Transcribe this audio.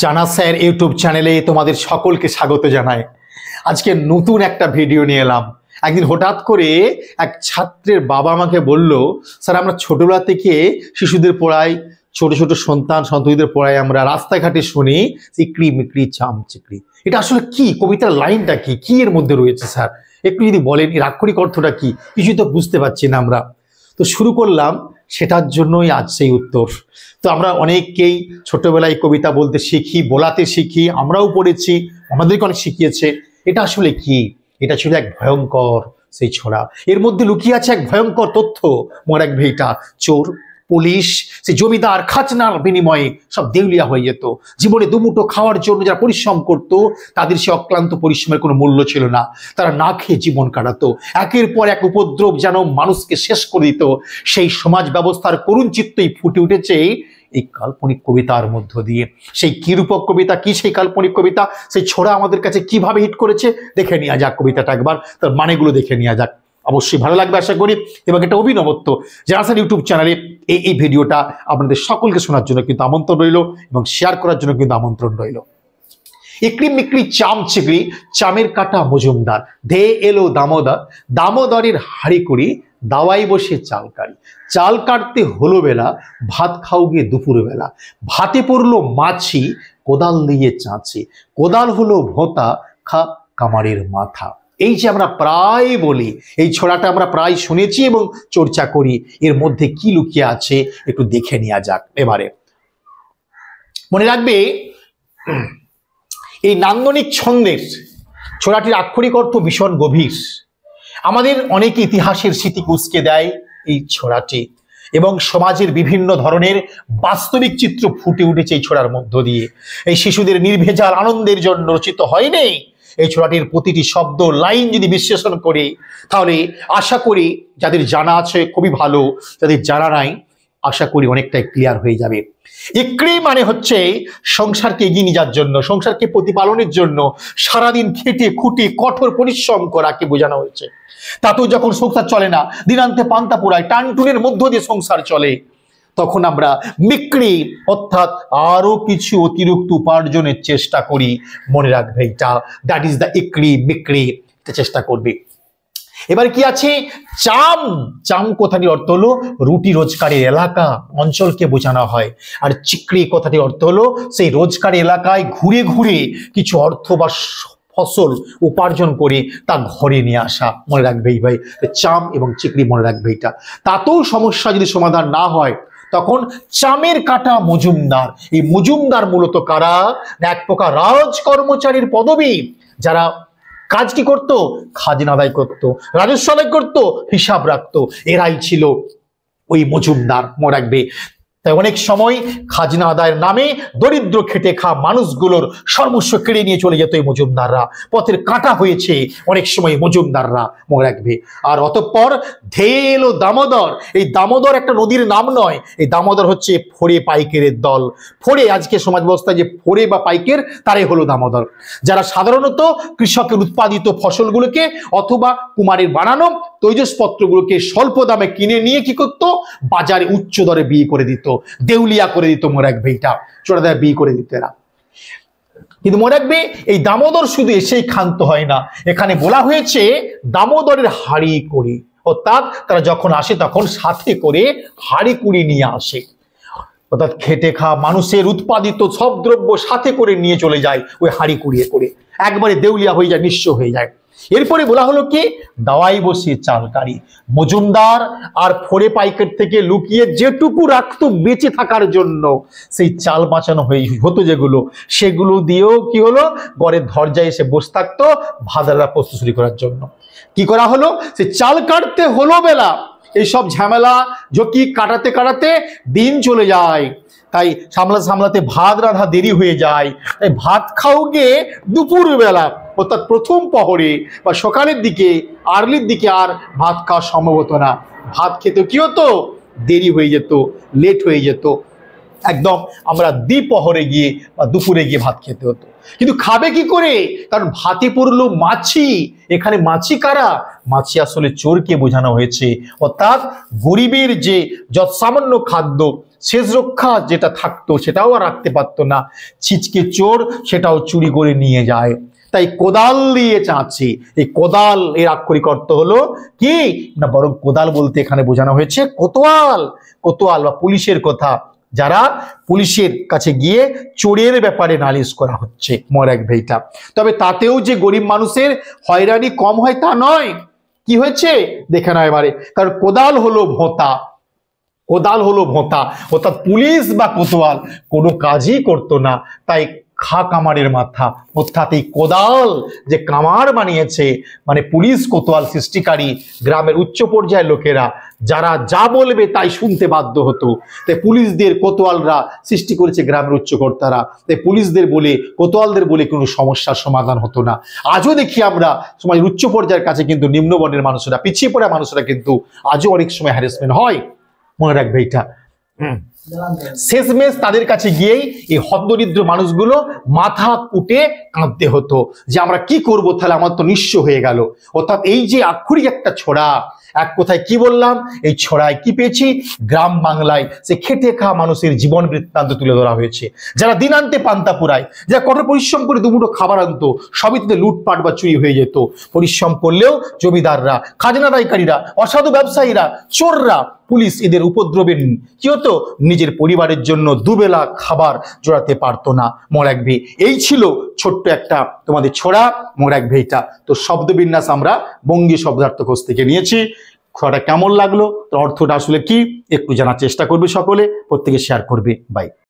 জানা sir YouTube চ্যানেলে তোমাদের সকলকে স্বাগত জানাই। আজকে নতুন একটা ভিডিও নিয়ে এলাম। একদিন হঠাৎ করে এক ছাত্রের বাবা আমাকে বলল, স্যার আমরা ছোটবেলা থেকে শিশুদের পড়াই, ছোট ছোট সন্তানদের পড়াই, আমরা রাস্তাঘাটে শুনি চিকড়ি মিকড়ি চাম চিকড়ি। এটা আসলে কি? কবিতার লাইনটা কি এর মধ্যে রয়েছে স্যার একটু যদি বলেন, এর আক্ষরিক অর্থটা কি? কিছুই তো বুঝতে পারছি না আমরা। তো শুরু করলাম, সেটার জন্যই আজ সেই উত্তর। তো আমরা অনেকেই ছোটবেলায় কবিতা বলতে শিখি, বলাতে শিখি, আমরাও পড়েছি, আমাদেরকে অনেক শিখিয়েছে। এটা আসলে কি? এটা ছিল এক ভয়ঙ্কর সেই ছড়া। এর মধ্যে লুকিয়ে আছে এক ভয়ঙ্কর তথ্য। মোরাক ভেইটা চোর, পুলিশ, সে জমিদার, খাজনার বিনিময়ে সব দেউলিয়া হয়ে যেত। জীবনে দুমুঠো খাওয়ার জন্য যারা পরিশ্রম করত, তাদের সে অক্লান্ত পরিশ্রমের কোনো মূল্য ছিল না। তারা না খেয়ে জীবন কাটাতো। একের পর এক উপদ্রব যেন মানুষকে শেষ করে দিত। সেই সমাজ ব্যবস্থার করুণ চিত্রই ফুটে উঠেছে এই কাল্পনিক কবিতার মধ্য দিয়ে। সেই কিরূপক কবিতা, কি সেই কাল্পনিক কবিতা, সেই ছড়া আমাদের কাছে কিভাবে হিট করেছে দেখে নেওয়া যাক। কবিতাটা একবার তার মানেগুলো দেখে নেওয়া যাক, অবশ্যই ভালো লাগবে আশা করি। এবং এটা অভিনবত্ব যারা স্যার ইউটিউব চ্যানেলে এই ভিডিওটা আপনাদের সকলকে শোনার জন্য কিন্তু আমন্ত্রণ রইল, এবং শেয়ার করার জন্য কিন্তু আমন্ত্রণ রইল। ইকড়ি মিকড়ি চাম চিকড়ি, চামের কাটা মজুমদার, ধে এলো দামোদর, দামোদরের হাড়ি কুড়ি, দাওয়াই বসে চাল কাড়ি। চাল কাটতে হলো বেলা, ভাত খাও গিয়ে দুপুর বেলা, ভাতে পড়লো মাছি, কোদাল দিয়ে চাঁচে, কোদাল হলো ভোঁতা, খা কামারের মাথা। এই যে আমরা প্রায় বলি, এই ছড়াটা আমরা প্রায় শুনেছি এবং চর্চা করি, এর মধ্যে কি লুকিয়ে আছে একটু দেখে নেওয়া যাক। এবারে মনে রাখবে, এই নান্দনিক ছন্দের ছড়াটির আক্ষরিক অর্থ ভীষণ গভীর। আমাদের অনেক ইতিহাসের স্মৃতি কুঁচকে দেয় এই ছড়াটি, এবং সমাজের বিভিন্ন ধরনের বাস্তবিক চিত্র ফুটে উঠেছে এই ছড়ার মধ্য দিয়ে। এই শিশুদের নির্ভেজাল আনন্দের জন্য রচিত হয়নি এই ছড়াটির প্রতিটি শব্দ লাইন যদি বিশ্লেষণ করি, তাহলে আশা করি যাদের জানা আছে খুবই ভালো, যাদের জানা নাই আশা করি অনেকটাই ক্লিয়ার হয়ে যাবে। ইকড়ি মানে হচ্ছে সংসারকে এগিয়ে নিয়ে যাওয়ার জন্য, সংসারকে প্রতিপালনের জন্য সারাদিন খেটে খুঁটে কঠোর পরিশ্রম করাকে বোঝানো হয়েছে। তাতেও যখন সংসার চলে না, দিনান্তে পান্তা পোড়ায়, টানটুনের মধ্য দিয়ে সংসার চলে, তখন আমরা মিকড়ি অর্থাৎ আরো কিছু অতিরিক্ত উপার্জনের চেষ্টা করি। মনে রাখবে এটা, দ্যাট ইজ দ্য ইকড়ি মিকড়ি, চেষ্টা করবে। এবার কি আছে? চাম, চাম কথাটির অর্থ হলো রুটি রোজগারের এলাকা, অঞ্চলকে বোঝানো হয়। আর চিকড়ি কথাটির অর্থ হলো সেই রোজগারের এলাকায় ঘুরে ঘুরে কিছু অর্থ বা ফসল উপার্জন করে তা ঘরে নিয়ে আসা। মনে রাখবে এই ভাই, চাম এবং চিকড়ি মনে রাখবে এটা। তাতেও সমস্যা যদি সমাধান না হয়, তখন চামের কাটা মজুমদার। এই মজুমদার মূলত কারা? এক প্রকার রাজ কর্মচারীর পদবী, যারা কাজ কি করতো? খাজনা আদায় করতো, রাজস্ব আদায় করতো, হিসাব রাখতো। এরাই ছিল ওই মজুমদার। মনে রাখবে, তাই অনেক সময় খাজনা আদায়ের নামে দরিদ্র খেটে খাওয়া মানুষগুলোর সর্বস্ব কেড়ে নিয়ে চলে যেত এই মজুমদাররা। পথের কাঁটা হয়েছে অনেক সময় মজুমদাররা, মনে রাখবে। আর অতঃপর ধে এলো দামোদর। এই দামোদর একটা নদীর নাম নয়, এই দামোদর হচ্ছে ফোরে পাইকেরের দল। ফোরে আজকে সমাজ ব্যবস্থায় যে ফোরে বা পাইকের, তারাই হলো দামোদর, যারা সাধারণত কৃষকের উৎপাদিত ফসলগুলোকে অথবা কুমারের বানানো তৈজসপত্রগুলোকে স্বল্প দামে কিনে নিয়ে কি করতো? বাজারে উচ্চ দরে বিয়ে করে দিত, দেউলিয়া করে দিত। মনে রাখবে এটা, চোরা দেয় বিয়ে করে দিত এরা। কিন্তু মনে রাখবে, এই দামোদর শুধু এসেই ক্ষান্ত হয় না, এখানে বলা হয়েছে দামোদরের হাড়ি কুড়ি, অর্থাৎ তারা যখন আসে তখন সাথে করে হাড়ি কুড়ি নিয়ে আসে। অর্থাৎ খেটে খাওয়া মানুষের উৎপাদিত সব দ্রব্য সাথে করে নিয়ে চলে যায় ওই হাড়ি কুড়িয়ে করে, একবারে দেউলিয়া হয়ে যায়, নিঃস্ব হয়ে যায়। এরপরে বলা হলো কি? দাওয়াই বসে চাল কাড়ি। মজুমদার আর ফোরে পাইকার থেকে লুকিয়ে যেটুকু রাখতো বেঁচে থাকার জন্য, সেই চাল বাঁচানো হতো যেগুলো, সেগুলো দিয়েও কি হলো? ঘরের দরজায় এসে বসে থাকতো ভাদারা প্রস্তুতি করার জন্য। কি করা হলো? সে চাল কাটতে হলো বেলা। এইসব ঝামেলা ঝুঁকি কাটাতে কাটাতে দিন চলে যায়, তাই সামলাতে ভাত রাধা দেরি হয়ে যায়। তাই ভাত খাও গিয়ে দুপুর বেলা, অর্থাৎ প্রথম প্রহরে বা সকালের দিকে, আর্লির দিকে আর ভাত খাওয়া সম্ভব হতো না। ভাত খেতে কি হতো? দেরি হয়ে যেত, লেট হয়ে যেত। একদম আমরা দ্বিপ্রহরে গিয়ে বা দুপুরে গিয়ে ভাত খেতে হতো। কিন্তু খাবে কি করে? কারণ ভাতে পড়লো মাছি। এখানে মাছি কারা? মাছি আসলে চোরকে বোঝানো হয়েছে। অর্থাৎ গরিবের যে যৎসামান্য খাদ্য শেষ রক্ষা যেটা থাকতো সেটাও আর রাখতে পারতো না, ছিচকে চোর সেটাও চুরি করে নিয়ে যায়। তাই কোদাল দিয়ে চাঁচে, এই কোদাল এর আক্ষরিক অর্থ হলো কি না, বরং কোদাল বলতে এখানে বোঝানো হয়েছে কোতোয়াল। কোতোয়াল বা পুলিশের কথা, যারা পুলিশের কাছে গিয়ে চোরের ব্যাপারে নালিশ করা হচ্ছে মরাক ভেইটা। তবে তাতেও যে গরিব মানুষের হয়রানি কম হয় তা নয়। কি হয়েছে দেখে না এবারে, কারণ কোদাল হলো ভোঁতা, কোদাল হলো ভোঁতা, অর্থাৎ পুলিশ বা কোতোয়াল কোনো কাজই করতো না, তাই খা কামারের মাথা, অর্থাৎ এই কোদাল যে কামার বানিয়েছে, মানে পুলিশ কোতোয়াল সৃষ্টিকারী গ্রামের উচ্চ পর্যায়ের লোকেরা, যারা যা বলবে তাই শুনতে বাধ্য হতো। তাই পুলিশদের কোতোয়ালরা সৃষ্টি করেছে গ্রামের উচ্চকর্তারা, তাই পুলিশদের বলে কোতোয়ালদের বলে কোনো সমস্যার সমাধান হতো না। আজও দেখি আমরা সমাজের উচ্চ পর্যায়ের কাছে কিন্তু নিম্নবর্ণের মানুষেরা, পিছিয়ে পড়া মানুষরা কিন্তু আজও অনেক সময় হ্যারাসমেন্ট হয়, মনে রাখবে এটা। শেষমেশ তাদের কাছে গিয়েই এই হতদরিদ্র মানুষগুলো মাথা কুটে কাঁদতে হতো যে আমরা কি করব, তাহলে আমার তো নিঃস্ব হয়ে গেল। অর্থাৎ এই যে আক্ষরিক একটা ছড়া, এক কথায় কি বললাম, এই ছড়ায় কি পেয়েছি, গ্রাম বাংলায় সে খেটে খাওয়া মানুষের জীবন বৃত্তান্ত তুলে ধরা হয়েছে। যারা দিন আনতে পান্তা পুরায়, যারা কঠোর পরিশ্রম করে দুমুঠো খাবার আনতো, সবই তাদের লুটপাট বা চুরি হয়ে যেত। পরিশ্রম করলেও জমিদাররা, খাজনা আদায়কারীরা, অসাধু ব্যবসায়ীরা, চোররা, পুলিশ এদের উপদ্রবে কি হতো, নিজের পরিবারের জন্য দুবেলা খাবার জোড়াতে পারতো না। মনে রাখবে এই ছিল ছোট্ট একটা তোমাদের ছড়া মনে রাখবে এটা। তো শব্দবিন্যাস আমরা বঙ্গীয় শব্দার্থকোষ থেকে নিয়েছি। ছড়াটা কেমন লাগলো, তার অর্থটা আসলে কি একটু জানার চেষ্টা করবে সকলে, প্রত্যেকে শেয়ার করবে। বাই।